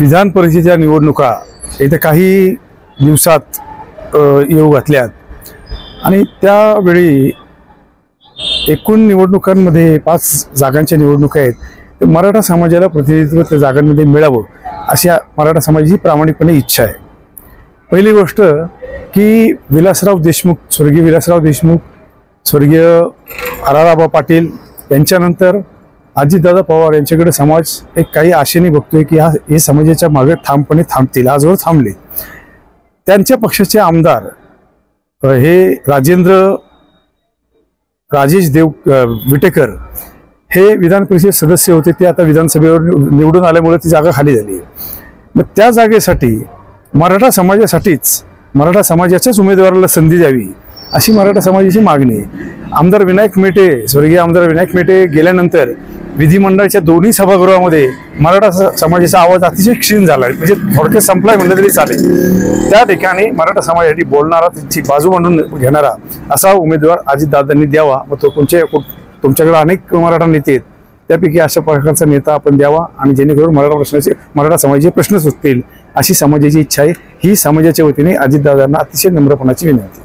विधान परिषदेच्या निवडणुका येत्या काही दिवसात येऊ घातल्यात आणि त्यावेळी एकूण निवडणुकांमध्ये 5 जागांच्या निवडणुका आहेत। मराठा समाजाला प्रतिनिधित्व त्या जागांमध्ये मिळावं अशी मराठा समाजाची प्रामाणिकपणे इच्छा आहे। पहिली गोष्ट की स्वर्गीय विलासराव देशमुख, स्वर्गीय आराराबा पाटील यांच्यानंतर अजितदादा पवार यांच्याकडे समाज एक काही आशेने बघतोय की हे समाजाच्या मागे ठामपणे थांबतील, आजवर थांबले। त्यांच्या पक्षाचे आमदार हे राजेश विटेकर हे विधान परिषद सदस्य होते, ते आता विधानसभेवर निवडून आल्यामुळे ती जागा खाली झाली। मग त्या जागेसाठी मराठा समाजाच्याच उमेदवाराला संधी द्यावी अशी मराठा समाजाची मागणी आहे। स्वर्गीय आमदार विनायक मेटे गेल्यानंतर विधिमंडळाच्या दोन्ही सभागृहामध्ये मराठा समाजाचा आवाज अतिशय क्षीण झाला, म्हणजे थोडक्यात संपलाय म्हणलं तरी चालेल। त्या ठिकाणी मराठा समाजासाठी बोलणारा, त्यांची बाजू मांडून घेणारा असा उमेदवार अजितदादांनी द्यावा। मग तो तुमच्याकडे अनेक मराठा नेते आहेत, त्यापैकी अशा प्रकारचा नेता आपण द्यावा आणि जेणेकरून मराठा समाजाचे प्रश्न सुटतील अशी समाजाची इच्छा आहे। ही समाजाच्या वतीने अजितदादांना अतिशय नम्रपणाची विनंती।